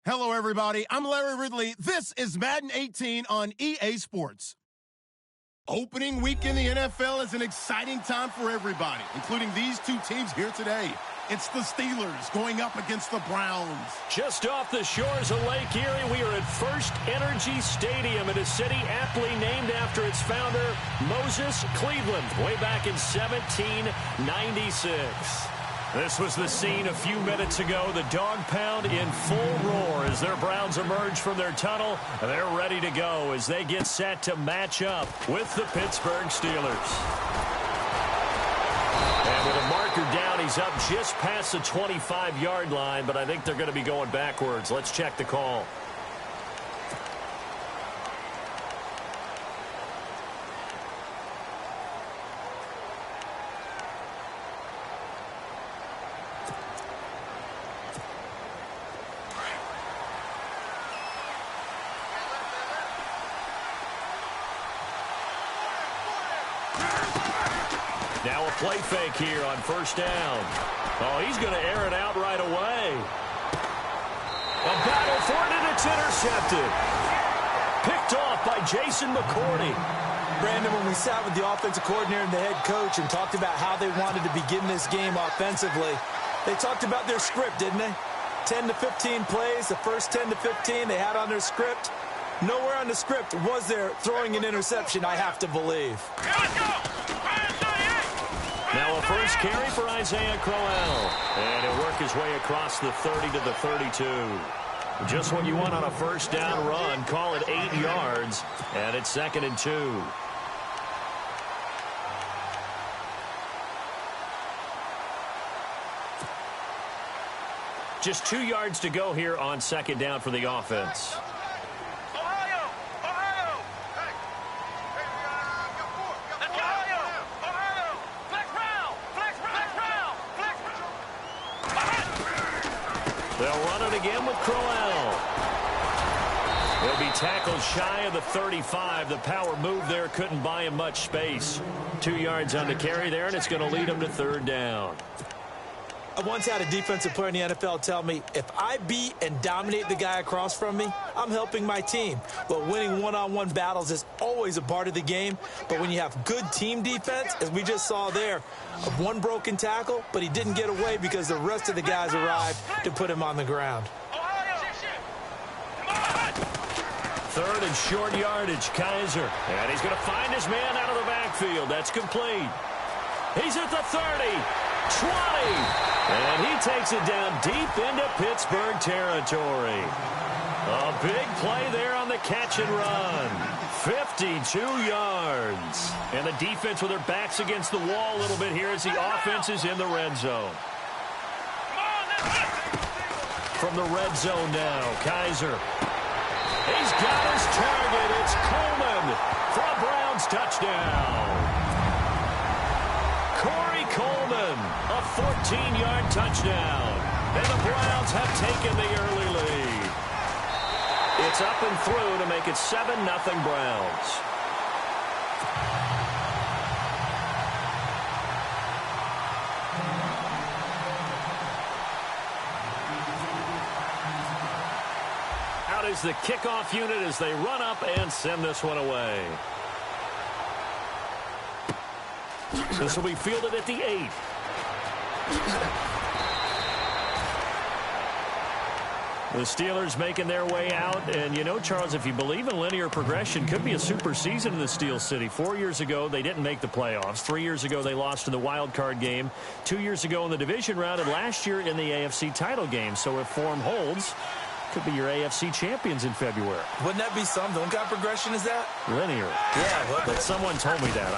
Hello, everybody. I'm Larry Ridley. This is Madden 18 on EA Sports. Opening week in the NFL is an exciting time for everybody, including these two teams here today. It's the Steelers going up against the Browns. Just off the shores of Lake Erie, we are at First Energy Stadium in a city aptly named after its founder, Moses Cleveland, way back in 1796. This was the scene a few minutes ago. The dog pound in full roar as their Browns emerge from their tunnel. They're ready to go as they get set to match up with the Pittsburgh Steelers. And with a marker down, he's up just past the 25-yard line, but I think they're going to be going backwards. Let's check the call. Now a play fake here on first down. Oh, he's going to air it out right away. A battle for it, and it's intercepted. Picked off by Jason McCourty. Brandon, when we sat with the offensive coordinator and the head coach and talked about how they wanted to begin this game offensively, they talked about their script, didn't they? 10 to 15 plays, the first 10 to 15 they had on their script. Nowhere on the script was there throwing an interception, I have to believe. Now a first carry for Isaiah Crowell. And he'll work his way across the 30 to the 32. Just what you want on a first down run. Call it 8 yards. And it's 2nd and 2. Just 2 yards to go here on 2nd down for the offense. They'll run it again with Crowell. He'll be tackled shy of the 35. The power move there couldn't buy him much space. 2 yards on the carry there, and it's going to lead him to 3rd down. I once had a defensive player in the NFL tell me, if I beat and dominate the guy across from me, I'm helping my team. Well, winning one-on-one battles is always a part of the game, but when you have good team defense, as we just saw there, one broken tackle, but he didn't get away because the rest of the guys arrived to put him on the ground. 3rd and short yardage, Kaiser. And he's going to find his man out of the backfield. That's complete. He's at the 30, 20, and he takes it down deep into Pittsburgh territory. A big play there on the catch and run. 52 yards. And the defense with their backs against the wall a little bit here as the offense is in the red zone. From the red zone now, Kaiser. He's got his target. It's Coleman for a Browns touchdown. Corey Coleman, a 14-yard touchdown. And the Browns have taken the early lead. It's up and through to make it 7-0 Browns. Out is the kickoff unit as they run up and send this one away. This will be fielded at the 8. The Steelers making their way out. And, you know, Charles, if you believe in linear progression, could be a super season in the Steel City. 4 years ago, they didn't make the playoffs. 3 years ago, they lost in the wild card game. 2 years ago in the division round, and last year in the AFC title game. So if form holds, could be your AFC champions in February. Wouldn't that be something? What kind of progression is that? Linear. Yeah, but someone told me that.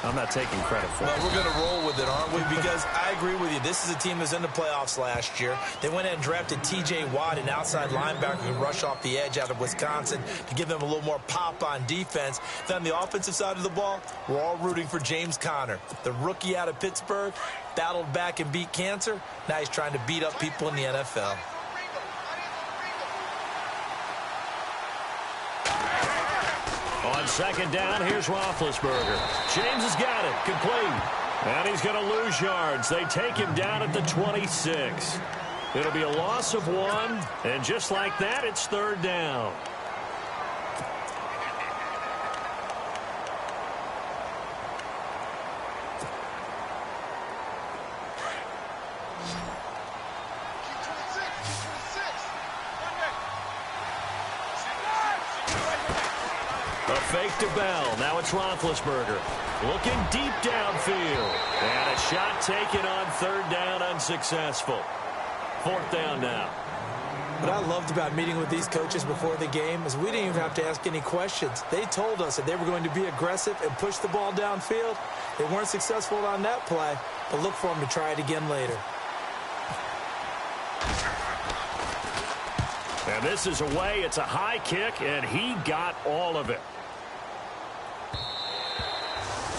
I'm not taking credit for it. Well, we're going to roll with it, aren't we? Because I agree with you. This is a team that's in the playoffs last year. They went and drafted T.J. Watt, an outside linebacker who can rush off the edge out of Wisconsin to give them a little more pop on defense. Then on the offensive side of the ball, we're all rooting for James Conner, the rookie out of Pittsburgh, battled back and beat cancer. Now he's trying to beat up people in the NFL. On 2nd down, here's Roethlisberger. James has got it. Complete. And he's going to lose yards. They take him down at the 26. It'll be a loss of 1, and just like that, it's 3rd down. A fake to Bell. Now it's Roethlisberger. Looking deep downfield. And a shot taken on 3rd down, unsuccessful. 4th down now. What I loved about meeting with these coaches before the game is we didn't even have to ask any questions. They told us that they were going to be aggressive and push the ball downfield. They weren't successful on that play, but look for them to try it again later. And this is away. It's a high kick, and he got all of it.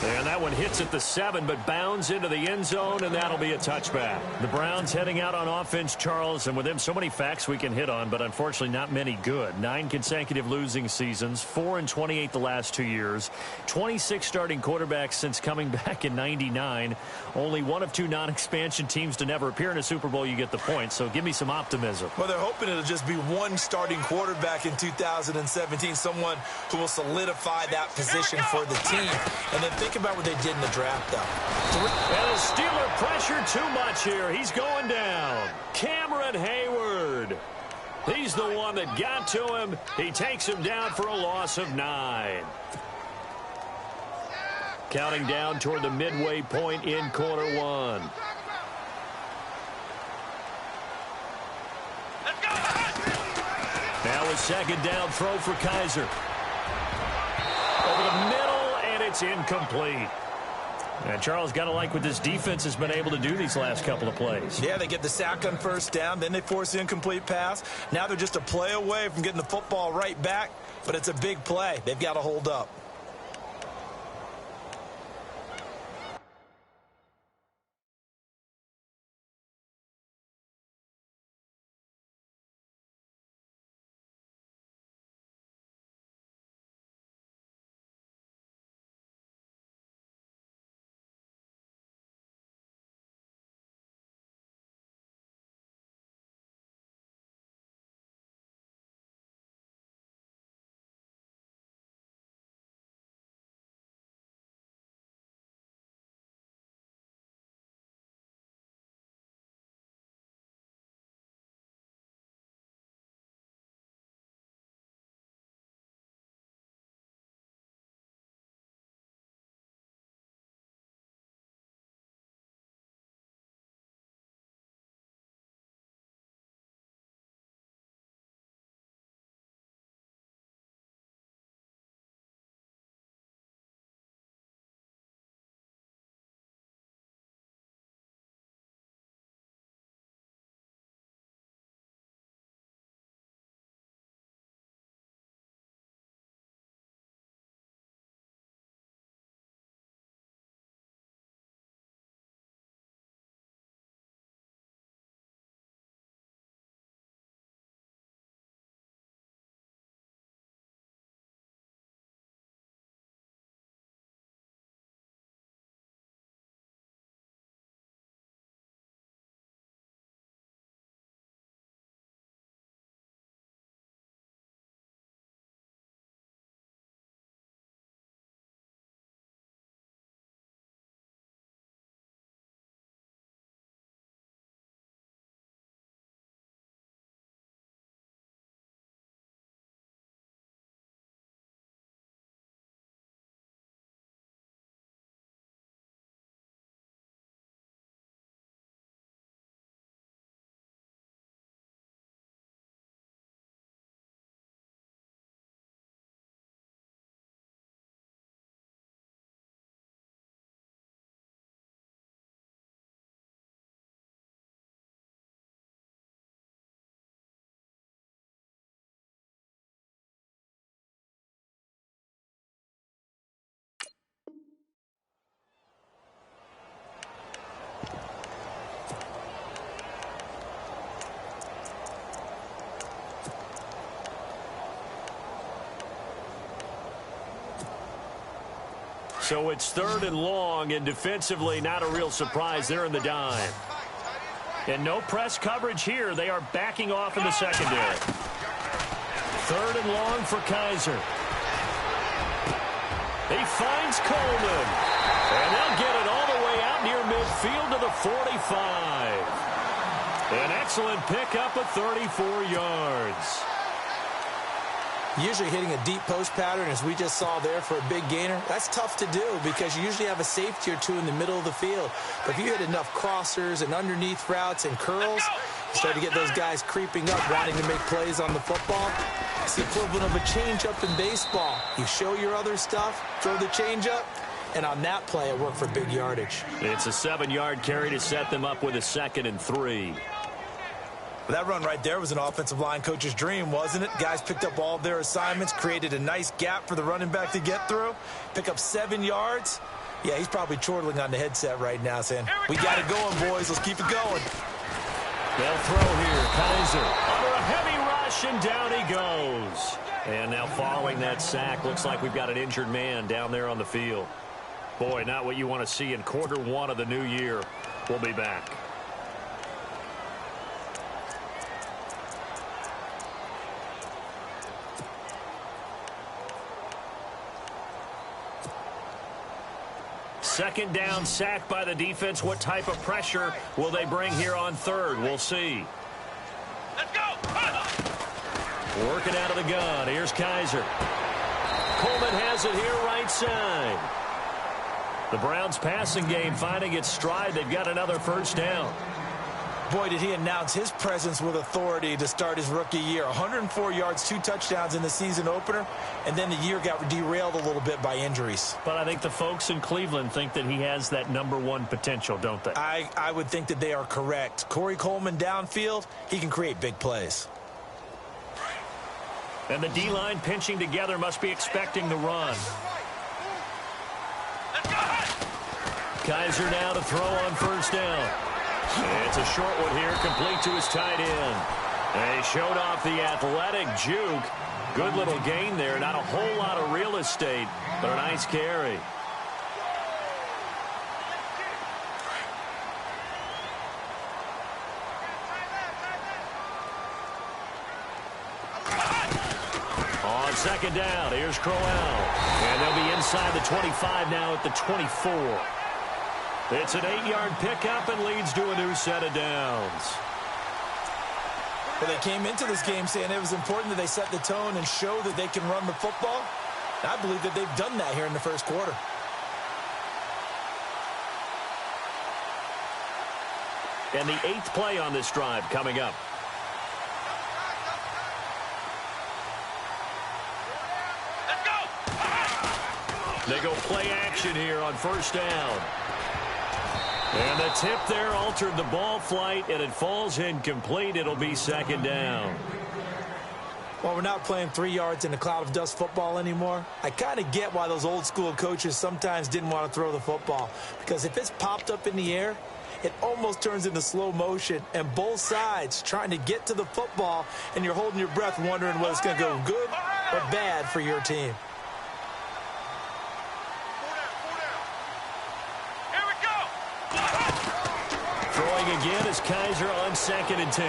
And that one hits at the 7, but bounds into the end zone, and that'll be a touchback. The Browns heading out on offense, Charles, and with them so many facts we can hit on, but unfortunately not many good. 9 consecutive losing seasons, 4-28 the last 2 years, 26 starting quarterbacks since coming back in '99. Only one of 2 non-expansion teams to never appear in a Super Bowl. You get the point, so give me some optimism. Well, they're hoping it'll just be one starting quarterback in 2017, someone who will solidify that position for the team. And then think about what they did in the draft, though. And the Steeler pressure too much here. He's going down. Cameron Hayward. He's the one that got to him. He takes him down for a loss of 9. Counting down toward the midway point in quarter 1. Now a 2nd down throw for Kaiser. Over the middle, and it's incomplete. And Charles, got to like what this defense has been able to do these last couple of plays. Yeah, they get the sack on 1st down, then they force the incomplete pass. Now they're just a play away from getting the football right back, but it's a big play. They've got to hold up. So it's 3rd and long, and defensively not a real surprise. They're in the dime. And no press coverage here. They are backing off in the secondary. 3rd and long for Kaiser. He finds Coleman. And they'll get it all the way out near midfield to the 45. An excellent pickup of 34 yards. Usually hitting a deep post pattern, as we just saw there, for a big gainer, that's tough to do because you usually have a safety or two in the middle of the field. But if you hit enough crossers and underneath routes and curls, you start to get those guys creeping up, wanting to make plays on the football. It's the equivalent of a changeup in baseball. You show your other stuff, throw the changeup, and on that play, it worked for big yardage. It's a 7-yard carry to set them up with a 2nd and 3. That run right there was an offensive line coach's dream, wasn't it? Guys picked up all of their assignments, created a nice gap for the running back to get through, pick up 7 yards. Yeah, he's probably chortling on the headset right now saying, we got it going, boys. Let's keep it going. They'll throw here. Kaiser under a heavy rush, and down he goes. And now following that sack, looks like we've got an injured man down there on the field. Boy, not what you want to see in quarter 1 of the new year. We'll be back. Second down, sack by the defense. What type of pressure will they bring here on 3rd? We'll see. Let's go! Working out of the gun. Here's Kaiser. Coleman has it here right side. The Browns passing game finding its stride. They've got another 1st down. Boy, did he announce his presence with authority to start his rookie year. 104 yards, 2 touchdowns in the season opener, and then the year got derailed a little bit by injuries. But I think the folks in Cleveland think that he has that #1 potential, don't they? I would think that they are correct. Corey Coleman downfield, he can create big plays. And the D-line pinching together must be expecting the run. Kaiser now to throw on 1st down. It's a short one here, complete to his tight end. And he showed off the athletic juke. Good little gain there. Not a whole lot of real estate, but a nice carry. On 2nd down, here's Crowell. And they'll be inside the 25 now at the 24. It's an 8-yard pickup and leads to a new set of downs. Well, they came into this game saying it was important that they set the tone and show that they can run the football. I believe that they've done that here in the 1st quarter. And the 8th play on this drive coming up. Let's go! They go play action here on 1st down. And the tip there altered the ball flight, and it falls incomplete. It'll be 2nd down. Well, we're not playing 3 yards in a cloud of dust football anymore. I kind of get why those old school coaches sometimes didn't want to throw the football. Because if it's popped up in the air, it almost turns into slow motion. And both sides trying to get to the football, and you're holding your breath wondering whether it's going to go good or bad for your team. Throwing again is Kaiser on 2nd and 10.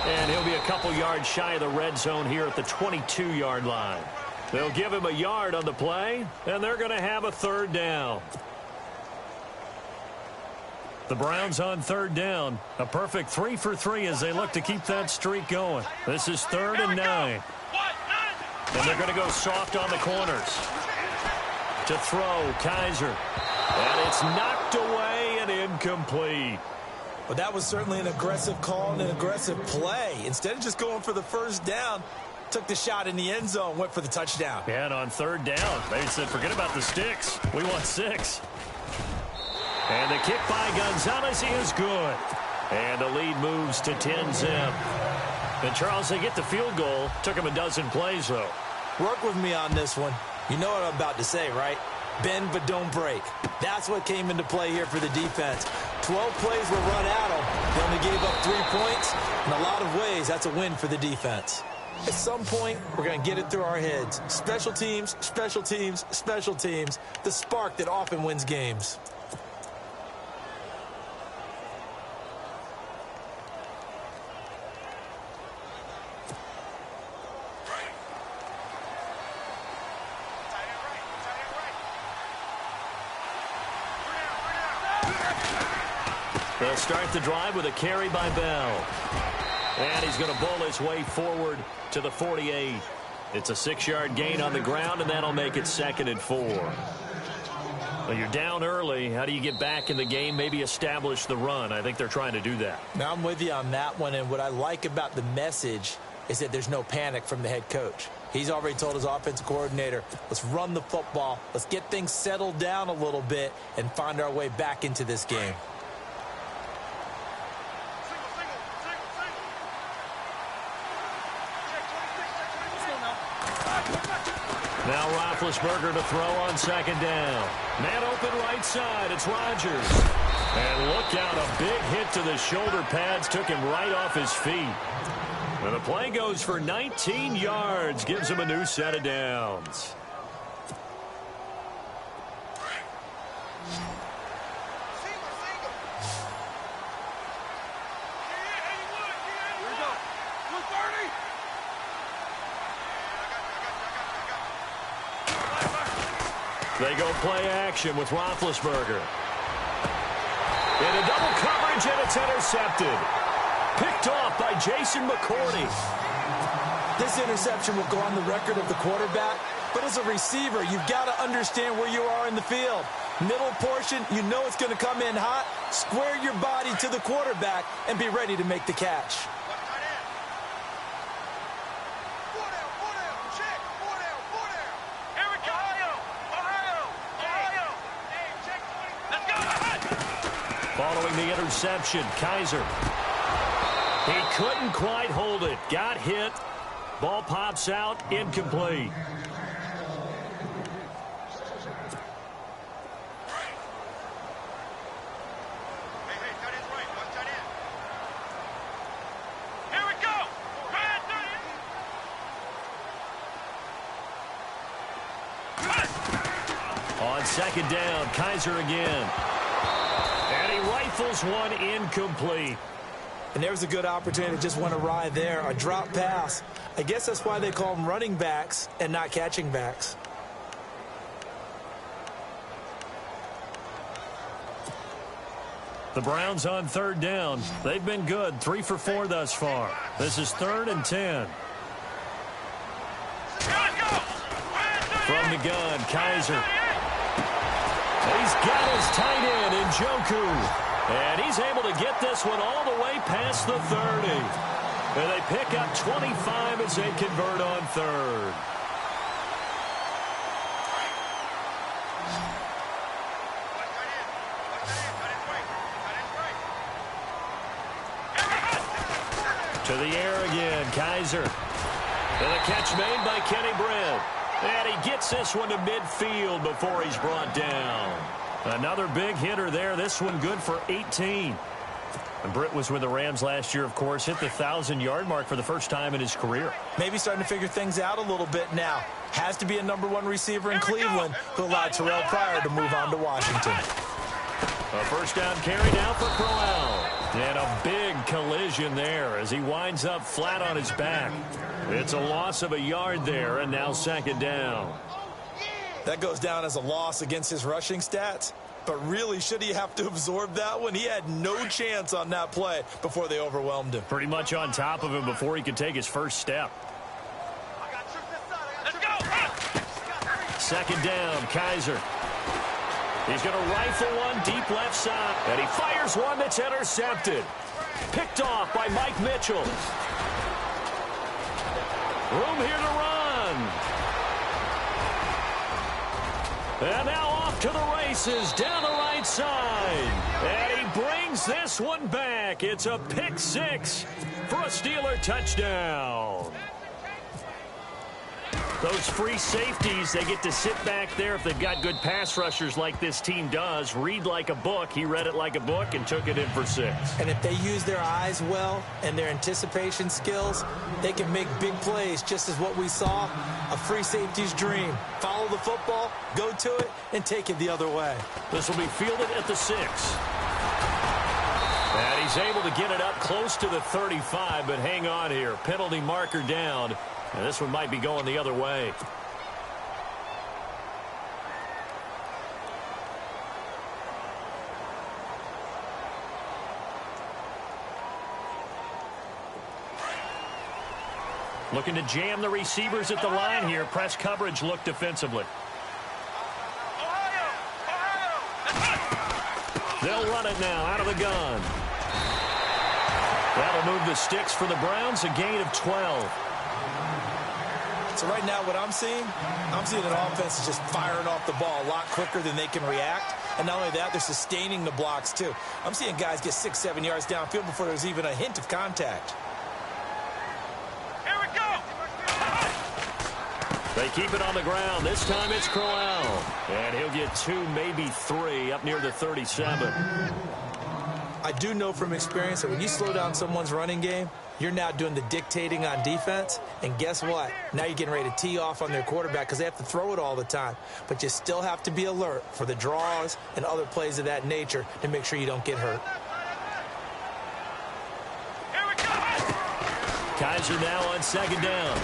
And he'll be a couple yards shy of the red zone here at the 22-yard line. They'll give him a yard on the play, and they're going to have a 3rd down. The Browns on 3rd down. A perfect 3 for 3 as they look to keep that streak going. This is 3rd and 9. And they're going to go soft on the corners. To throw, Kaiser. And it's knocked away and incomplete. Well, that was certainly an aggressive call and an aggressive play. Instead of just going for the 1st down, took the shot in the end zone, went for the touchdown. Yeah, and on 3rd down, they said, forget about the sticks. We want 6. And the kick by Gonzalez is good. And the lead moves to 10-zip. And Charles, they get the field goal. Took him a dozen plays, though. Work with me on this one. You know what I'm about to say, right? Bend but don't break. That's what came into play here for the defense. 12 plays were run at them. They only gave up 3 points. In a lot of ways, that's a win for the defense. At some point, we're going to get it through our heads. Special teams, special teams, special teams. The spark that often wins games. They'll start the drive with a carry by Bell. And he's going to bowl his way forward to the 48. It's a 6-yard gain on the ground, and that'll make it 2nd and 4. Well, you're down early. How do you get back in the game, maybe establish the run? I think they're trying to do that. Now, I'm with you on that one, and what I like about the message is that there's no panic from the head coach. He's already told his offensive coordinator, let's run the football, let's get things settled down a little bit, and find our way back into this game. Now Roethlisberger to throw on 2nd down. Man open right side. It's Rodgers. And look out, a big hit to the shoulder pads. Took him right off his feet. And the play goes for 19 yards. Gives him a new set of downs. They go play action with Roethlisberger. In a double coverage, and it's intercepted. Picked off by Jason McCourty. This interception will go on the record of the quarterback, but as a receiver, you've got to understand where you are in the field. Middle portion, you know it's going to come in hot. Square your body to the quarterback and be ready to make the catch. Following the interception, Kaiser. He couldn't quite hold it. Got hit. Ball pops out. Incomplete. Here we go. On 2nd down, Kaiser again. And he rifles one incomplete. And there's a good opportunity to just want to ride there. A drop pass. I guess that's why they call them running backs and not catching backs. The Browns on 3rd down. They've been good. 3 for 4 thus far. This is 3rd and 10. From the gun, Kaiser. He's got his tight end in Njoku. And he's able to get this one all the way past the 30. And they pick up 25 as they convert on 3rd. To the air again, Kaiser. And a catch made by Kenny Britt. And he gets this one to midfield before he's brought down. Another big hitter there. This one good for 18. And Britt was with the Rams last year, of course. Hit the 1,000-yard mark for the first time in his career. Maybe starting to figure things out a little bit now. Has to be a #1 receiver in Cleveland who allowed Terrell Pryor to move on to Washington. A first down carry now for Crowell. And a big collision there as he winds up flat on his back. It's a loss of a yard there, and now 2nd down. That goes down as a loss against his rushing stats. But really, should he have to absorb that one? He had no chance on that play before they overwhelmed him. Pretty much on top of him before he could take his first step. Let's go. 2nd down, Kaiser. He's going to rifle one deep left side. And he fires one that's intercepted. Picked off by Mike Mitchell. Room here to run. And now off to the races down the right side. And he brings this one back. It's a pick 6 for a Steeler touchdown. Those free safeties, they get to sit back there if they've got good pass rushers like this team does. Read like a book. He read it like a book and took it in for 6. And if they use their eyes well and their anticipation skills, they can make big plays, just as what we saw, a free safety's dream. Follow the football, go to it, and take it the other way. This will be fielded at the 6. And he's able to get it up close to the 35, but hang on here. Penalty marker down. And this one might be going the other way. Looking to jam the receivers at the line here. Press coverage look defensively. They'll run it now out of the gun. That'll move the sticks for the Browns, a gain of 12. So right now what I'm seeing an offense just firing off the ball a lot quicker than they can react. And not only that, they're sustaining the blocks too. I'm seeing guys get 6-7 yards downfield before there's even a hint of contact. Here we go. They keep it on the ground. This time it's Crowell. And he'll get 2, maybe 3 up near the 37. I do know from experience that when you slow down someone's running game, you're now doing the dictating on defense. And guess what? Now you're getting ready to tee off on their quarterback because they have to throw it all the time. But you still have to be alert for the draws and other plays of that nature to make sure you don't get hurt. Here we go. Kaiser now on second down.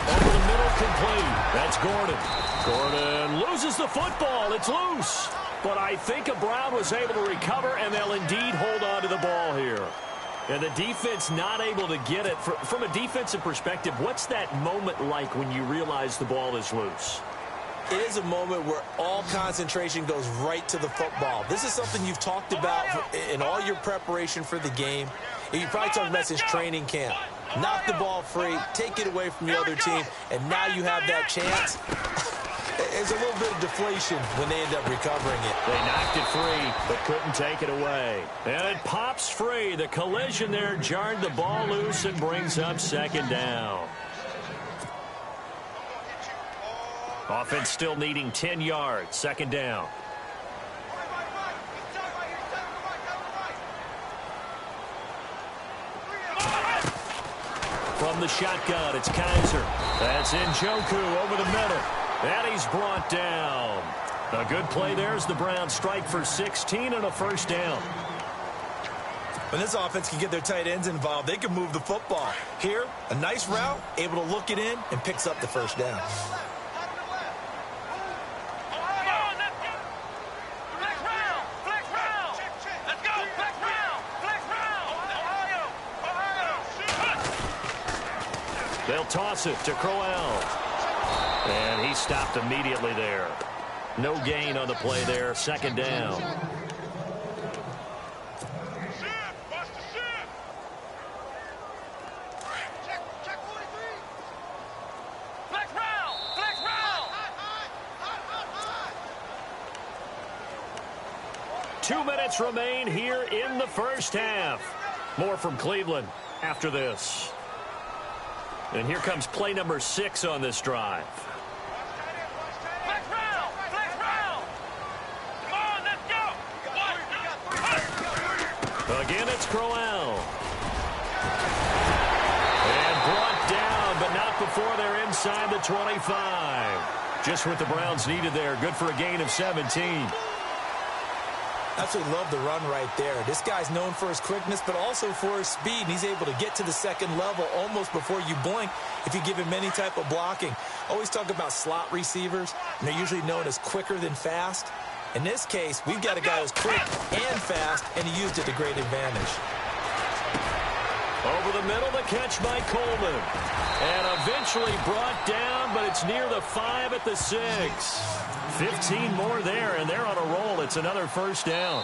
Over the middle, complete. That's Gordon. Gordon loses the football. It's loose. But I think a Brown was able to recover, and they'll indeed hold on to the ball here. And the defense not able to get it. From a defensive perspective, what's that moment like when you realize the ball is loose? It is a moment where all concentration goes right to the football. This is something you've talked about in all your preparation for the game. And you probably talked about since training camp. Knock the ball free, take it away from the other team, and now you have that chance. There's a little bit of deflation when they end up recovering it. They knocked it free, but couldn't take it away. And it pops free. The collision there jarred the ball loose and brings up second down. Offense still needing 10 yards. Second down. From the shotgun, it's Kaiser. That's Njoku over the middle. And he's brought down. A good play there as the Browns strike for 16 and a first down. When this offense can get their tight ends involved, they can move the football. Here, a nice route, able to look it in, and picks up the first down. They'll toss it to Crowell. And he stopped immediately there. No gain on the play there. Second down. Flex round! Flex round! 2 minutes remain here in the first half. More from Cleveland after this. And here comes play number 6 on this drive. Flex round! Flex round! Come on, let's go! Again, it's Crowell. And brought down, but not before they're inside the 25. Just what the Browns needed there. Good for a gain of 17. Absolutely love the run right there. This guy's known for his quickness, but also for his speed. And he's able to get to the second level almost before you blink if you give him any type of blocking. Always talk about slot receivers, and they're usually known as quicker than fast. In this case, we've got a guy who's quick and fast, and he used it to great advantage. Over the middle, the catch by Coleman. And eventually brought down, but it's near the 5 at the 6. 15 more there, and they're on a roll. It's another first down.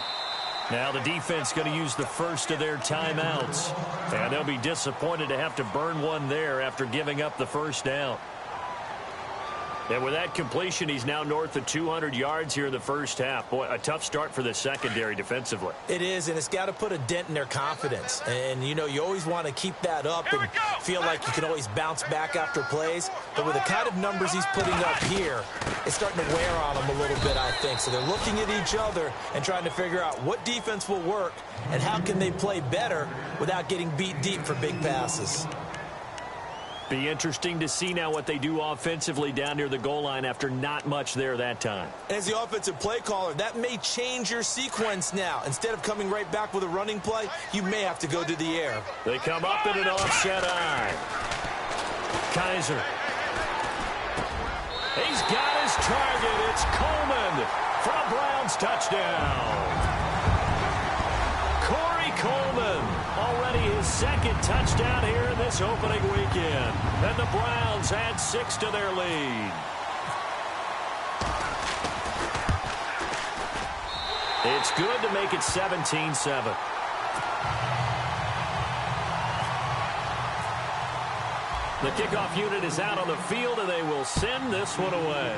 Now the defense going to use the first of their timeouts. And they'll be disappointed to have to burn one there after giving up the first down. And with that completion, he's now north of 200 yards here in the first half. Boy, a tough start for the secondary defensively. It is, and it's got to put a dent in their confidence. And, you know, you always want to keep that up and feel like you can always bounce back after plays. But with the kind of numbers he's putting up here, it's starting to wear on them a little bit, I think. So they're looking at each other and trying to figure out what defense will work and how can they play better without getting beat deep for big passes. Be interesting to see now what they do offensively down near the goal line after not much there that time. And as the offensive play caller, that may change your sequence now. Instead of coming right back with a running play, you may have to go to the air. They come up in an offset eye. Kaiser. He's got his target. It's Coleman for a Browns touchdown. Corey Coleman. Already his second touchdown here in this opening weekend. And the Browns add 6 to their lead. It's good to make it 17-7. The kickoff unit is out on the field, and they will send this one away.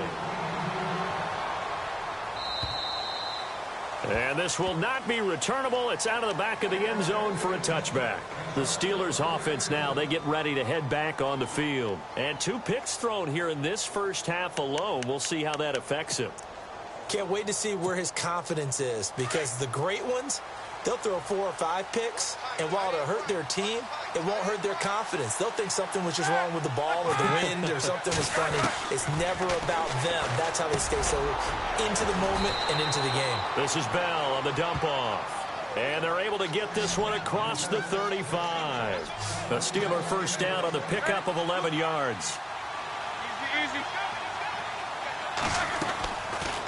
And this will not be returnable. It's out of the back of the end zone for a touchback. The Steelers offense now, they get ready to head back on the field. And 2 picks thrown here in this first half alone. We'll see how that affects him. Can't wait to see where his confidence is, because the great ones, they'll throw 4 or 5 picks, and while it'll hurt their team, it won't hurt their confidence. They'll think something was just wrong with the ball or the wind or something was funny. It's never about them. That's how they stay so into the moment and into the game. This is Bell on the dump-off. And they're able to get this one across the 35. A Steeler first down on the pickup of 11 yards. Easy, easy.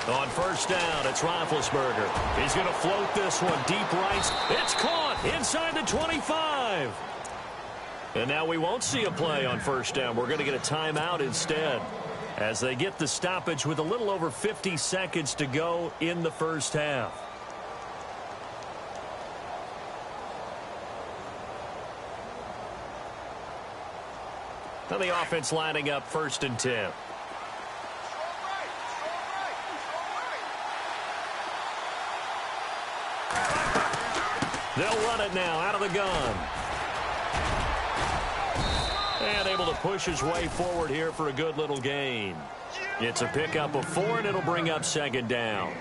On first down, it's Roethlisberger. He's going to float this one deep right. It's caught inside the 25. And now we won't see a play on first down. We're going to get a timeout instead, as they get the stoppage with a little over 50 seconds to go in the first half. Now the offense lining up 1st and 10. They'll run it now out of the gun. And able to push his way forward here for a good little gain. It's a pickup of 4, and it'll bring up 2nd down.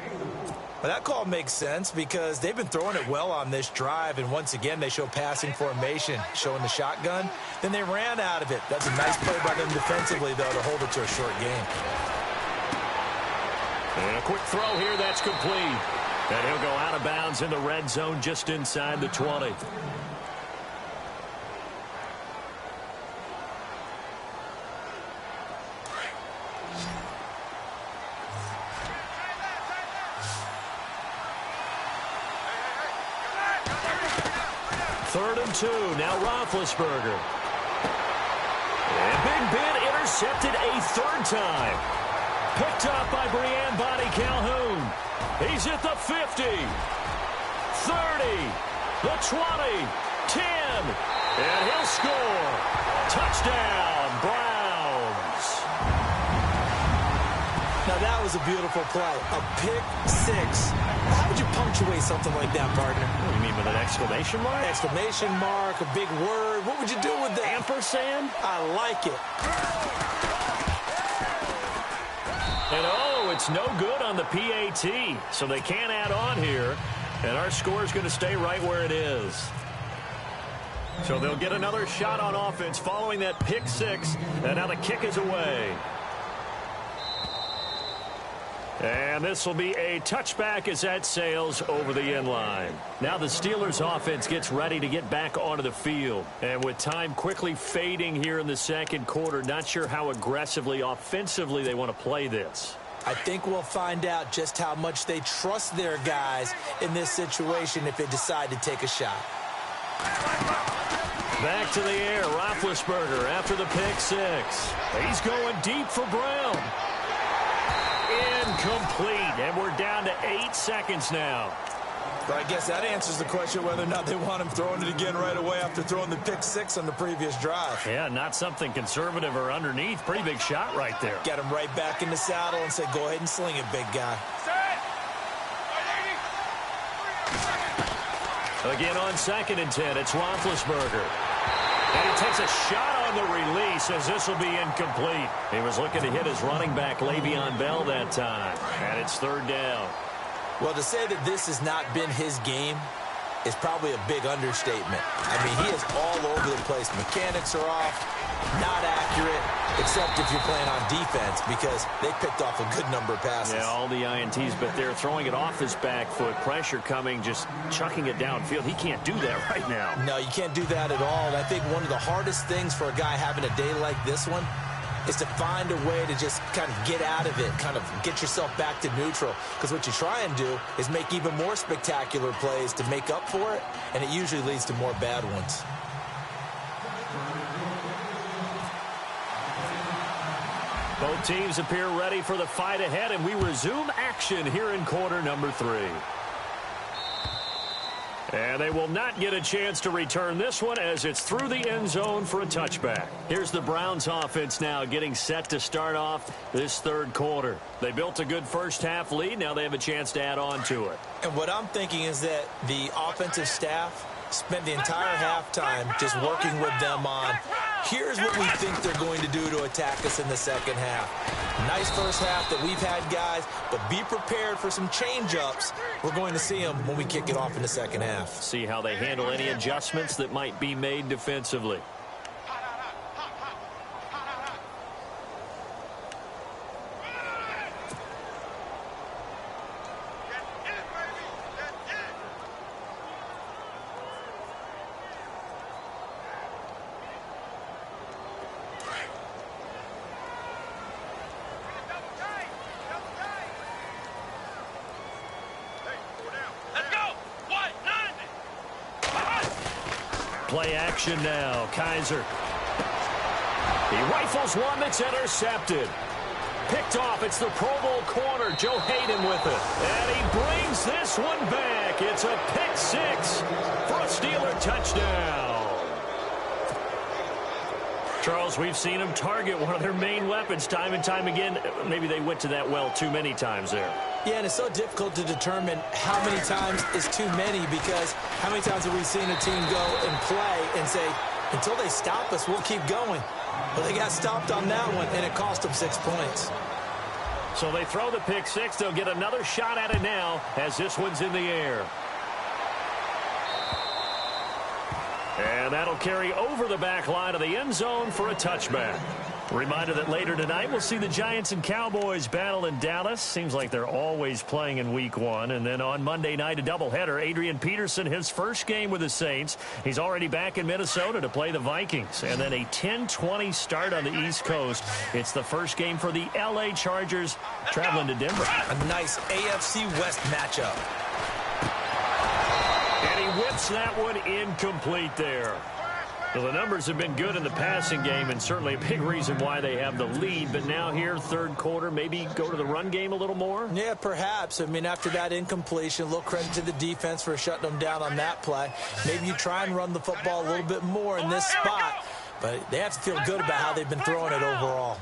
Well, that call makes sense because they've been throwing it well on this drive, and once again they show passing formation, showing the shotgun. Then they ran out of it. That's a nice play by them defensively, though, to hold it to a short game. And a quick throw here, that's complete. And he'll go out of bounds in the red zone just inside the 20. Third and 2, now Roethlisberger. And Big Ben intercepted a 3rd time. Picked up by Brian Body Calhoun. He's at the 50, 30, the 20, 10, and he'll score. Touchdown, Browns. Now that was a beautiful play, a pick 6. How would you punctuate something like that, partner? What do you mean, with an exclamation mark? Exclamation mark, a big word. What would you do with that? Ampersand? I like it. And oh, it's no good on the PAT, so they can't add on here, and our score is going to stay right where it is. So they'll get another shot on offense following that pick 6, and now the kick is away. And this will be a touchback as that sails over the end line. Now the Steelers offense gets ready to get back onto the field. And with time quickly fading here in the second quarter, not sure how aggressively, offensively they want to play this. I think we'll find out just how much they trust their guys in this situation if they decide to take a shot. Back to the air, Roethlisberger after the pick 6. He's going deep for Brown. Incomplete, and we're down to 8 seconds now. But I guess that answers the question whether or not they want him throwing it again right away after throwing the pick 6 on the previous drive. Yeah, not something conservative or underneath. Pretty big shot right there. Get him right back in the saddle and say, go ahead and sling it, big guy. Again on 2nd and 10, it's Roethlisberger. And he takes a shot on the release as this will be incomplete. He was looking to hit his running back, Le'Veon Bell, that time. And it's 3rd down. Well, to say that this has not been his game is probably a big understatement. I mean, he is all over the place. Mechanics are off, not accurate, except if you're playing on defense, because they picked off a good number of passes. Yeah, all the INTs, but they're throwing it off his back foot. Pressure coming, just chucking it downfield. He can't do that right now. No, you can't do that at all. And I think one of the hardest things for a guy having a day like this one is to find a way to just kind of get out of it, kind of get yourself back to neutral. Because what you try and do is make even more spectacular plays to make up for it, and it usually leads to more bad ones. Both teams appear ready for the fight ahead, and we resume action here in quarter number 3. And they will not get a chance to return this one as it's through the end zone for a touchback. Here's the Browns offense now getting set to start off this third quarter. They built a good first half lead. Now they have a chance to add on to it. And what I'm thinking is that the offensive staff spent the entire halftime just working with them on, here's what we think they're going to do to attack us in the second half. Nice first half that we've had, guys, but be prepared for some change-ups. We're going to see them when we kick it off in the second half. See how they handle any adjustments that might be made defensively. Play action now. Kaiser. He rifles one that's intercepted. Picked off. It's the Pro Bowl corner, Joe Hayden, with it. And he brings this one back. It's a pick six for a Steeler touchdown. Charles, we've seen them target one of their main weapons time and time again. Maybe they went to that well too many times there. Yeah, and it's so difficult to determine how many times is too many, because how many times have we seen a team go and play and say, until they stop us, we'll keep going. Well, they got stopped on that one, and it cost them 6 points. So they throw the pick six. They'll get another shot at it now as this one's in the air. And that'll carry over the back line of the end zone for a touchback. Reminder that later tonight we'll see the Giants and Cowboys battle in Dallas. Seems like they're always playing in week 1. And then on Monday night, a doubleheader. Adrian Peterson, his first game with the Saints. He's already back in Minnesota to play the Vikings. And then a 10-20 start on the East Coast. It's the first game for the L.A. Chargers traveling to Denver. A nice AFC West matchup. And he whips that one incomplete there. Well, the numbers have been good in the passing game, and certainly a big reason why they have the lead. But now here, third quarter, maybe go to the run game a little more? Yeah, perhaps. I mean, after that incompletion, a little credit to the defense for shutting them down on that play. Maybe you try and run the football a little bit more in this spot. But they have to feel good about how they've been throwing it overall.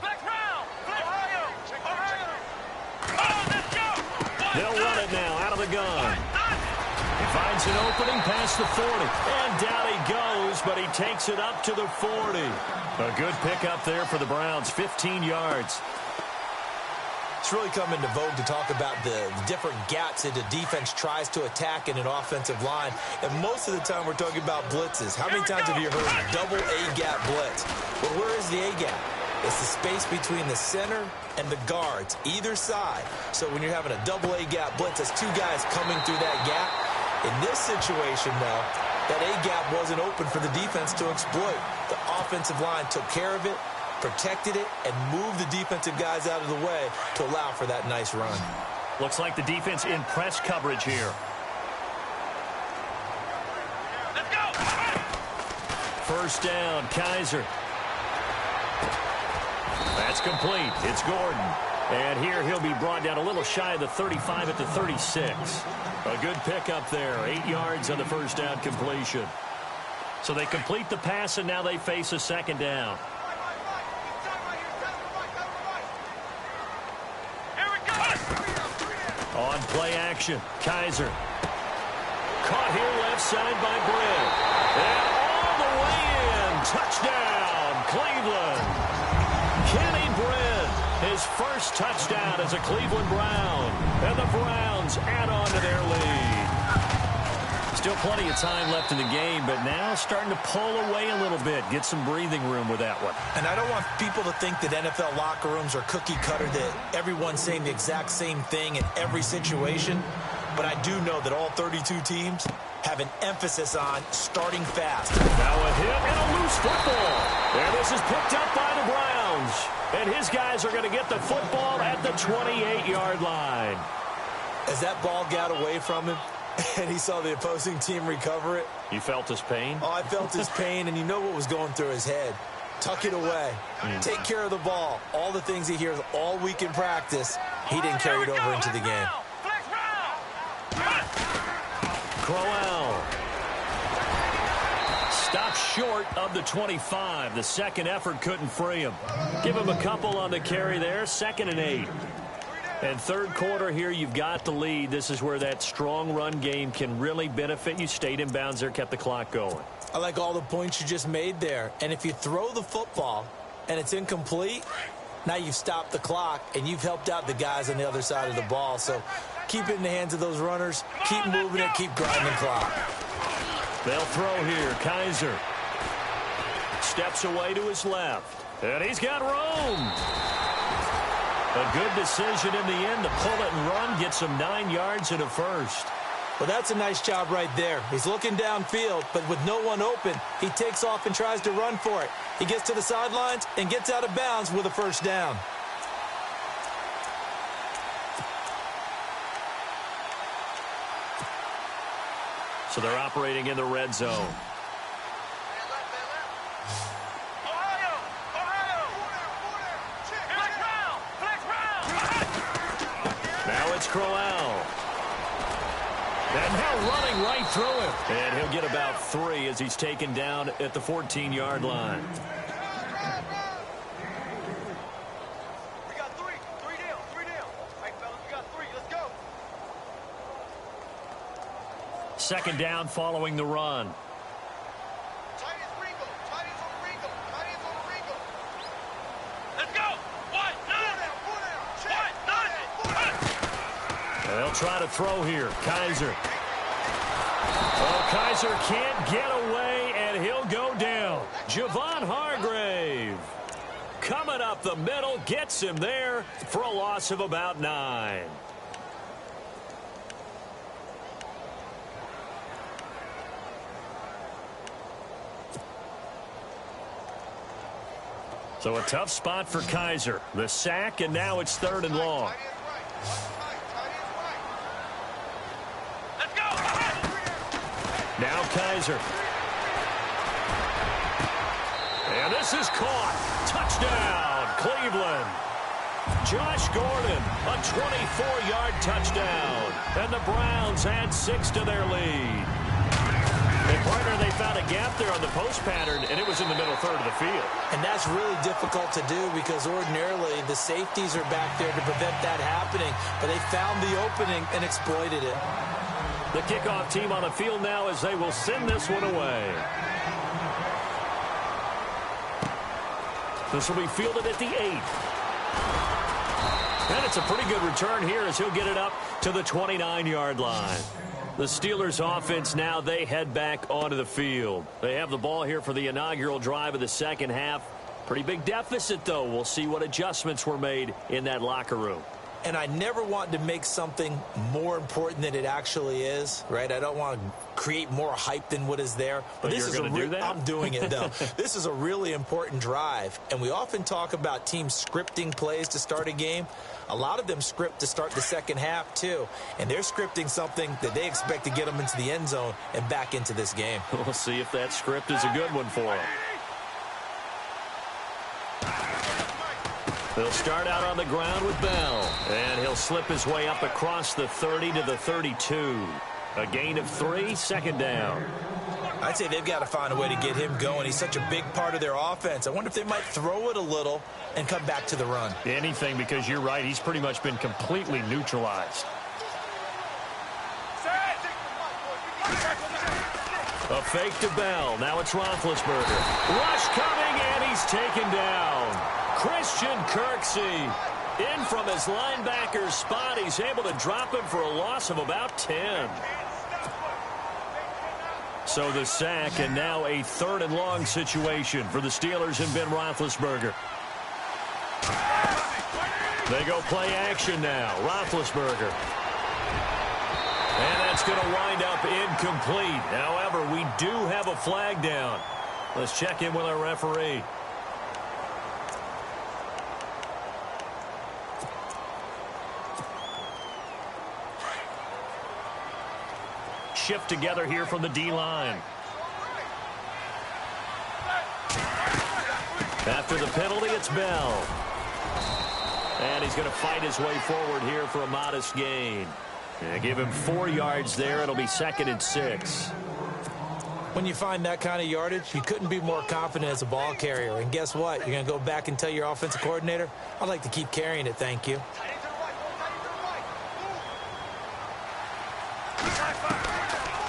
They'll run it now out of the gun. He finds an opening past the 40. And down he goes, but he takes it up to the 40. A good pickup there for the Browns, 15 yards. It's really come into vogue to talk about the different gaps that the defense tries to attack in an offensive line. And most of the time we're talking about blitzes. How many times have you heard double A-gap blitz? Well, where is the A-gap? It's the space between the center and the guards, either side. So when you're having a double A-gap blitz, that's two guys coming through that gap. In this situation, though, that A-gap wasn't open for the defense to exploit. The offensive line took care of it, protected it, and moved the defensive guys out of the way to allow for that nice run. Looks like the defense in press coverage here. Let's go! First down, Kaiser. That's complete. It's Gordon. And here he'll be brought down a little shy of the 35 at the 36. A good pickup there. 8 yards on the first down completion. So they complete the pass, and now they face a second down. On play action, Kaiser. Caught here left side by Britt. And all the way in. Touchdown, Cleveland. Kenny Britt, his first touchdown as a Cleveland Brown. And the Browns add on to their lead. Still plenty of time left in the game, but now starting to pull away a little bit. Get some breathing room with that one. And I don't want people to think that NFL locker rooms are cookie cutter, that everyone's saying the exact same thing in every situation. But I do know that all 32 teams have an emphasis on starting fast. Now a hit and a loose football. And this is picked up by the Browns. downs. And his guys are going to get the football at the 28-yard line. As that ball got away from him and he saw the opposing team recover it. You felt his pain? Oh, I felt his pain, and you know what was going through his head. Tuck it away. Take care of the ball. All the things he hears all week in practice, he didn't carry it over into the game. Crowell stopped short of the 25. The second effort couldn't free him. Give him a couple on the carry there. 2nd and 8. And third quarter here, you've got the lead. This is where that strong run game can really benefit you. Stayed in bounds there, kept the clock going. I like all the points you just made there. And if you throw the football and it's incomplete, now you've stopped the clock and you've helped out the guys on the other side of the ball. So keep it in the hands of those runners. Keep moving it. Keep grinding clock. They'll throw here. Kaiser steps away to his left. And he's got room. A good decision in the end to pull it and run. Gets him 9 yards and a first. Well, that's a nice job right there. He's looking downfield, but with no one open, he takes off and tries to run for it. He gets to the sidelines and gets out of bounds with a first down. So they're operating in the red zone. Now it's Crowell. And now running right through him. And he'll get about 3 as he's taken down at the 14-yard line. We got 3. 3 down. 3 down. Hey, fellas, we got 3. Let's go. Second down following the run. Tight ends Ringo. Tight ends on Ringo. Tight ends on Ringo. Let's go. 1, 9. 1, 9. They'll try to throw here. Kaiser. Oh, Kaiser can't get away, and he'll go down. Javon Hargrave coming up the middle, gets him there for a loss of about 9. So a tough spot for Kaiser. The sack, and now it's 3rd and long. Now Kaiser. And this is caught. Touchdown, Cleveland. Josh Gordon, a 24-yard touchdown. And the Browns add 6 to their lead. And partner, they found a gap there on the post pattern, and it was in the middle third of the field. And that's really difficult to do because ordinarily the safeties are back there to prevent that happening. But they found the opening and exploited it. The kickoff team on the field now as they will send this one away. This will be fielded at the 8. And it's a pretty good return here as he'll get it up to the 29-yard line. The Steelers offense now, they head back onto the field. They have the ball here for the inaugural drive of the second half. Pretty big deficit, though. We'll see what adjustments were made in that locker room. And I never want to make something more important than it actually is, right? I don't want to create more hype than what is there. But this is do that? I'm doing it, though. This is a really important drive. And we often talk about teams scripting plays to start a game. A lot of them script to start the second half, too. And they're scripting something that they expect to get them into the end zone and back into this game. We'll see if that script is a good one for them. They'll start out on the ground with Bell. And he'll slip his way up across the 30 to the 32. A gain of 3, 2nd down. I'd say they've got to find a way to get him going. He's such a big part of their offense. I wonder if they might throw it a little and come back to the run. Anything, because you're right. He's pretty much been completely neutralized. A fake to Bell. Now it's Roethlisberger. Rush coming, and he's taken down. Christian Kirksey in from his linebacker's spot. He's able to drop him for a loss of about 10. So the sack, and now a 3rd and long situation for the Steelers and Ben Roethlisberger. They go play action now. Roethlisberger. And that's going to wind up incomplete. However, we do have a flag down. Let's check in with our referee. shift together here from the D-line. After the penalty, it's Bell. And he's going to fight his way forward here for a modest gain. Give him 4 yards there. It'll be 2nd and 6. When you find that kind of yardage, you couldn't be more confident as a ball carrier. And guess what? You're going to go back and tell your offensive coordinator, I'd like to keep carrying it, thank you.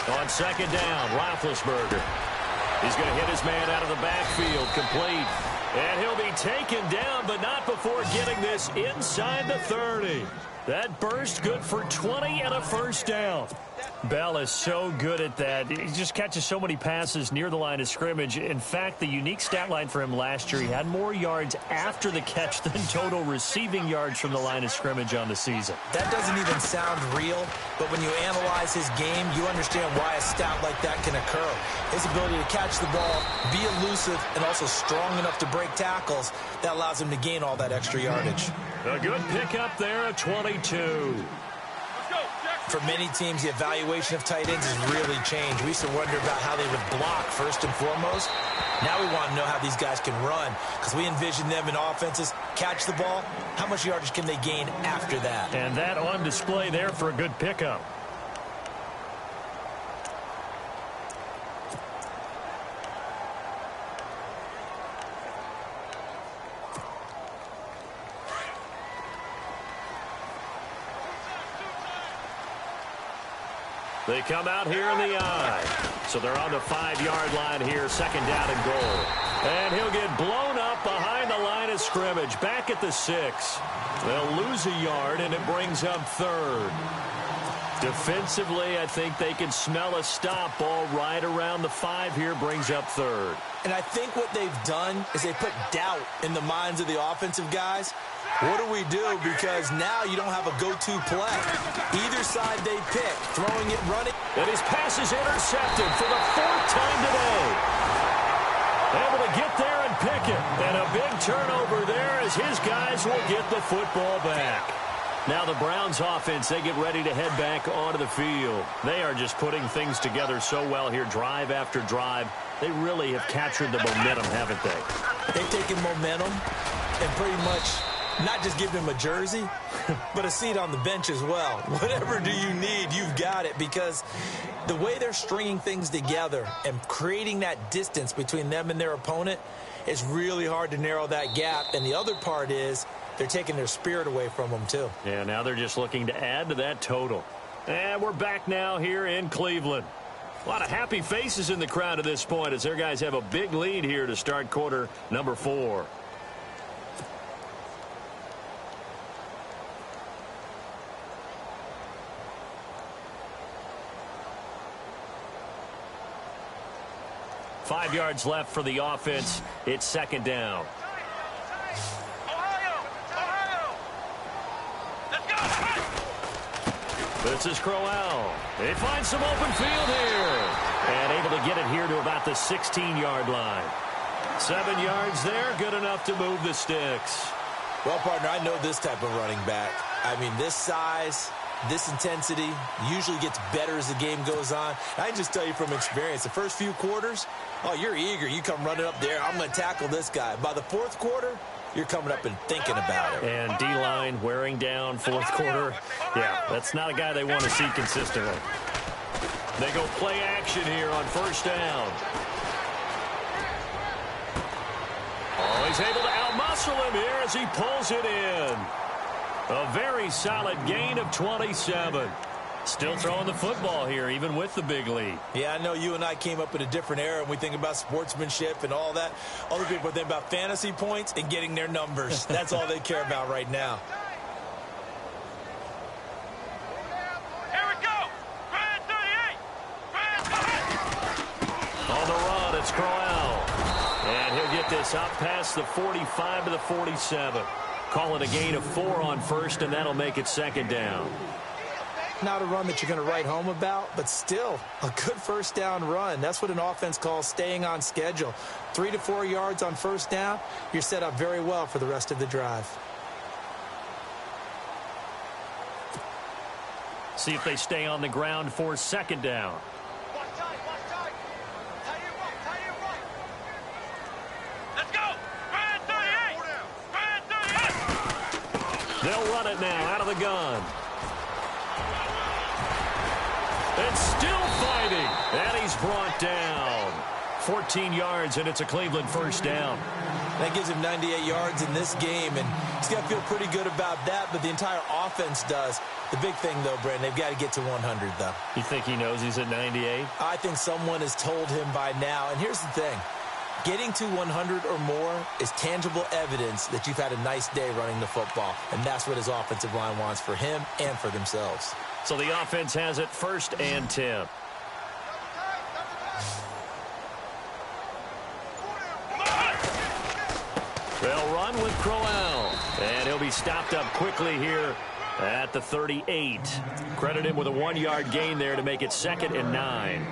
On 2nd down, Roethlisberger. He's going to hit his man out of the backfield, complete. And he'll be taken down, but not before getting this inside the 30. That burst good for 20 and a first down. Bell is so good at that. He just catches so many passes near the line of scrimmage. In fact, the unique stat line for him last year, he had more yards after the catch than total receiving yards from the line of scrimmage on the season. That doesn't even sound real, but when you analyze his game, you understand why a stat like that can occur. His ability to catch the ball, be elusive, and also strong enough to break tackles, that allows him to gain all that extra yardage. A good pickup there at 22. For many teams, the evaluation of tight ends has really changed. We used to wonder about how they would block first and foremost. Now we want to know how these guys can run, because we envision them in offenses catch the ball. How much yardage can they gain after that? And that on display there for a good pickup. They come out here in the eye. So they're on the 5-yard line here, 2nd down and goal. And he'll get blown up behind the line of scrimmage, back at the 6. They'll lose a yard, and it brings up 3rd. Defensively, I think they can smell a stop ball right around the 5 here, brings up 3rd. And I think what they've done is they put doubt in the minds of the offensive guys. What do we do? Because now you don't have a go-to play. Either side they pick, throwing it, running. And his pass is intercepted for the 4th time today. Able to get there and pick it. And a big turnover there as his guys will get the football back. Now the Browns offense, they get ready to head back onto the field. They are just putting things together so well here, drive after drive. They really have captured the momentum, haven't they? They've taken momentum and pretty much not just given him a jersey, but a seat on the bench as well. Whatever do you need, you've got it, because the way they're stringing things together and creating that distance between them and their opponent is really hard to narrow that gap. And the other part is they're taking their spirit away from them, too. Yeah, now they're just looking to add to that total. And we're back now here in Cleveland. A lot of happy faces in the crowd at this point as their guys have a big lead here to start quarter number 4. Five yards left for the offense. It's 2nd down. This is Crowell. He finds some open field here. And able to get it here to about the 16-yard line. 7 yards there, good enough to move the sticks. Well, partner, I know this type of running back. I mean, this size, this intensity usually gets better as the game goes on. I can just tell you from experience, the first few quarters, oh, you're eager. You come running up there. I'm going to tackle this guy. By the 4th quarter, you're coming up and thinking about it. And D-line wearing down 4th quarter. Yeah, that's not a guy they want to see consistently. They go play action here on 1st down. Oh, he's able to outmuscle him here as he pulls it in. A very solid gain of 27. Still throwing the football here, even with the big lead. Yeah, I know you and I came up in a different era, and we think about sportsmanship and all that. Other people think about fantasy points and getting their numbers. That's all they care about right now. Here we go. Grand 38. On the run, it's Crowell. And he'll get this up past the 45 to the 47. Call it a gain of 4 on 1st, and that'll make it 2nd down. Not a run that you're going to write home about, but still a good 1st down run. That's what an offense calls staying on schedule. 3 to 4 yards on 1st down, you're set up very well for the rest of the drive. see if they stay on the ground for second down. Watch time, watch time. Tight end right. Let's go. Ryan 38. They'll run it now out of the gun. And still fighting. And he's brought down. 14 yards, and it's a Cleveland first down. That gives him 98 yards in this game, and he's got to feel pretty good about that, but the entire offense does. The big thing, though, Brandon, they've got to get to 100, though. You think he knows he's at 98? I think someone has told him by now, and here's the thing. Getting to 100 or more is tangible evidence that you've had a nice day running the football, and that's what his offensive line wants for him and for themselves. So the offense has it 1st and 10. They'll run with Crowell, and he'll be stopped up quickly here at the 38. Credit him with a 1-yard gain there to make it 2nd and 9.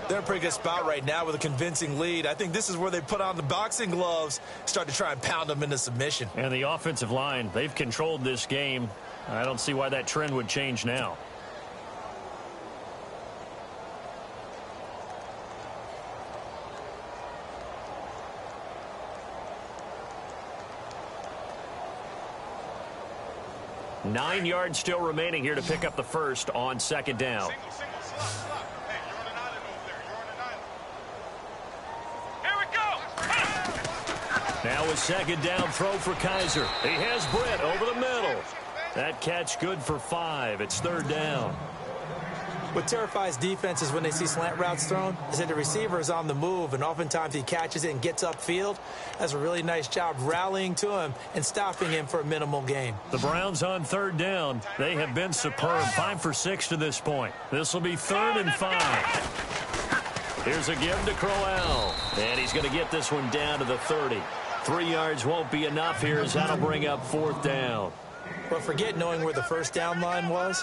They're in a pretty good spot right now with a convincing lead. I think this is where they put on the boxing gloves, start to try and pound them into submission. And the offensive line, they've controlled this game. I don't see why that trend would change now. Nine yards still remaining here to pick up the first on second down. Single, slot. Hey, you're on an island over there. You're on an island. Here we go. Now a second down throw for Kaiser. He has Britt over the middle. That catch good for 5. It's 3rd down. What terrifies defenses when they see slant routes thrown is that the receiver is on the move, and oftentimes he catches it and gets upfield. Does a really nice job rallying to him and stopping him for a minimal gain. The Browns on 3rd down. They have been superb. 5 for 6 to this point. This will be 3rd and 5. Here's a give to Crowell, and he's going to get this one down to the 30. 3 yards won't be enough here as that'll bring up 4th down. But forget knowing where the first down line was.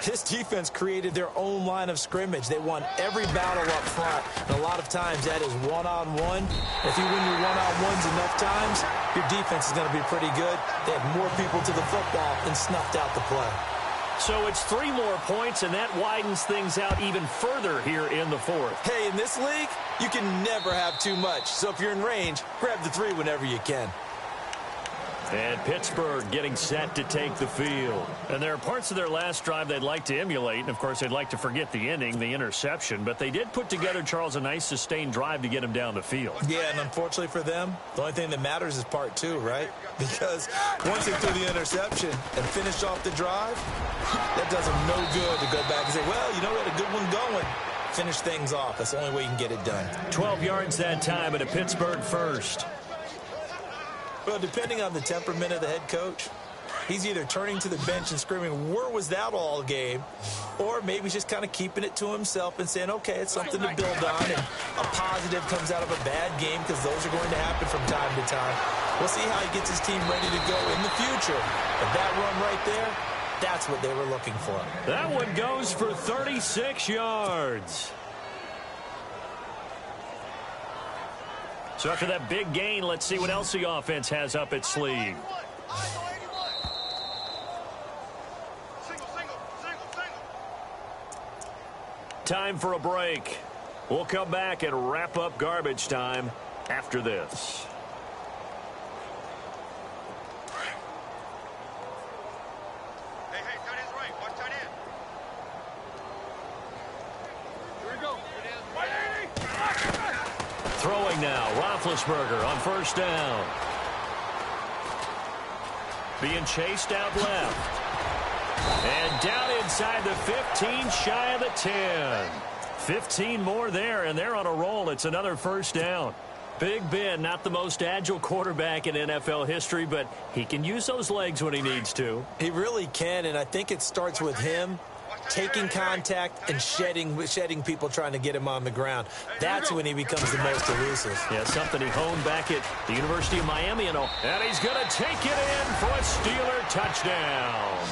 This defense created their own line of scrimmage. They won every battle up front, and a lot of times that is one-on-one. If you win your one-on-ones enough times, your defense is going to be pretty good. They had more people to the football and snuffed out the play. So it's 3 more points, and that widens things out even further here in the 4th. Hey, in this league, you can never have too much. So if you're in range, grab the 3 whenever you can. And Pittsburgh getting set to take the field. And there are parts of their last drive they'd like to emulate. And, of course, they'd like to forget the ending, the interception. But they did put together, Charles, a nice sustained drive to get him down the field. Yeah, and unfortunately for them, the only thing that matters is part 2, right? Because once they threw the interception and finished off the drive, that does them no good to go back and say, well, you know, we had a good one going. Finish things off. That's the only way you can get it done. 12 yards that time at a Pittsburgh first. Well, depending on the temperament of the head coach, he's either turning to the bench and screaming, where was that all game? Or maybe he's just kind of keeping it to himself and saying, okay, it's something to build on, and a positive comes out of a bad game because those are going to happen from time to time. We'll see how he gets his team ready to go in the future. But that run right there, that's what they were looking for. That one goes for 36 yards. So after that big gain, let's see what else the offense has up its sleeve. Time for a break. We'll come back and wrap up garbage time after this. Hey, tight end's right. Watch tight end. Here we go. Throwing now, Roethlisberger on first down. Being chased out left. And down inside the 15, shy of the 10. 15 more there, and they're on a roll. It's another first down. Big Ben, not the most agile quarterback in NFL history, but he can use those legs when he needs to. He really can, and I think it starts with him taking contact and shedding people trying to get him on the ground. That's when he becomes the most elusive. Yeah, something he honed back at the University of Miami. And he's going to take it in for a Steeler touchdown.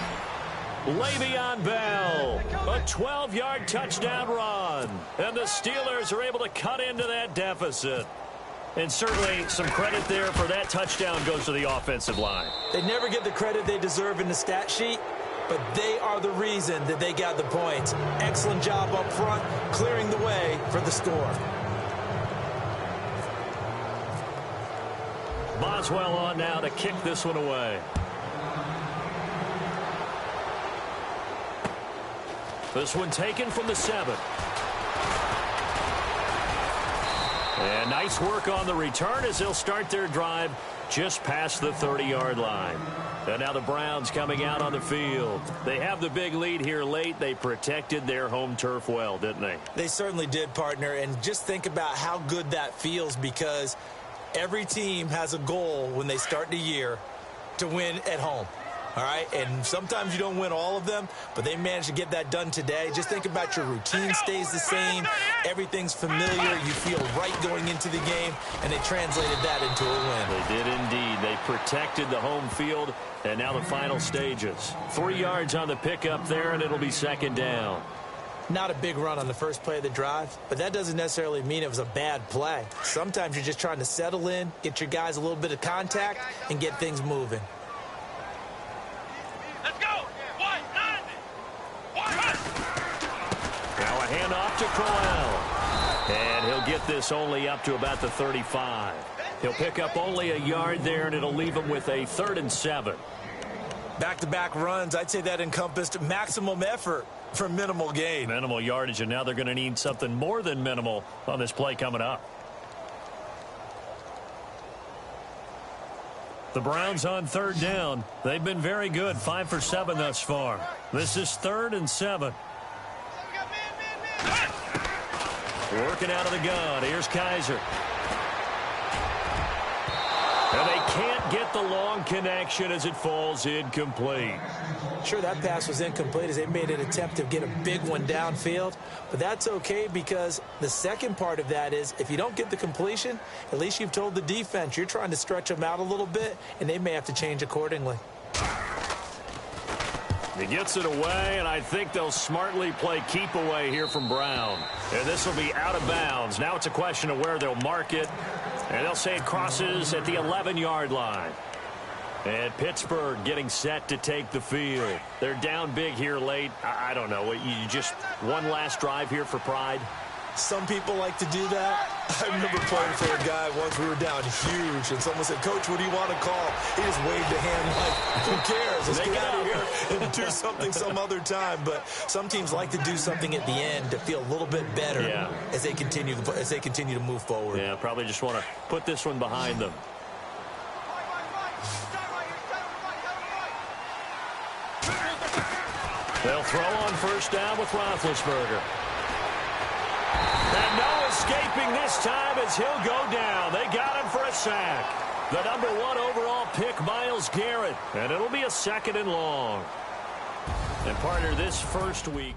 Le'Veon Bell, a 12-yard touchdown run. And the Steelers are able to cut into that deficit. And certainly some credit there for that touchdown goes to the offensive line. They never get the credit they deserve in the stat sheet, but they are the reason that they got the points. Excellent job up front, clearing the way for the score. Boswell on now to kick this one away. This one taken from the 7. And nice work on the return as they'll start their drive just past the 30-yard line. And now the Browns coming out on the field. They have the big lead here late. They protected their home turf well, didn't they? They certainly did, partner. And just think about how good that feels, because every team has a goal when they start the year to win at home. All right, and sometimes you don't win all of them, but they managed to get that done today. Just think about your routine stays the same. Everything's familiar. You feel right going into the game, and they translated that into a win. They did indeed. They protected the home field, and now the final stages. 3 yards on the pickup there, and it'll be second down. Not a big run on the first play of the drive, but that doesn't necessarily mean it was a bad play. Sometimes you're just trying to settle in, get your guys a little bit of contact, and get things moving. Let's go. Now a handoff to Crowell. And he'll get this only up to about the 35. He'll pick up only a yard there, and it'll leave him with a 3rd and 7. Back-to-back runs, I'd say that encompassed maximum effort for minimal gain. Minimal yardage, and now they're going to need something more than minimal on this play coming up. The Browns on 3rd down. They've been very good, 5 for 7 thus far. This is 3rd and 7. Working out of the gun. Here's Kaiser. And they can't get the long connection as it falls incomplete. Sure, that pass was incomplete as they made an attempt to get a big one downfield, but that's okay, because the second part of that is if you don't get the completion, at least you've told the defense you're trying to stretch them out a little bit, and they may have to change accordingly. He gets it away, and I think they'll smartly play keep away here from Brown. And this will be out of bounds. Now it's a question of where they'll mark it, and they'll say it crosses at the 11-yard line. And Pittsburgh getting set to take the field. They're down big here late. I don't know. You just one last drive here for pride? Some people like to do that. I remember playing for a guy once. We were down huge, and someone said, "Coach, what do you want to call?" He just waved a hand like, who cares? Let's get out of here and do something some other time. But some teams like to do something at the end to feel a little bit better as they continue to move forward. Yeah, probably just want to put this one behind them. They'll throw on 1st down with Roethlisberger. And no escaping this time as he'll go down. They got him for a sack. The #1 overall pick, Myles Garrett. And it'll be a 2nd and long. And partner, this first week,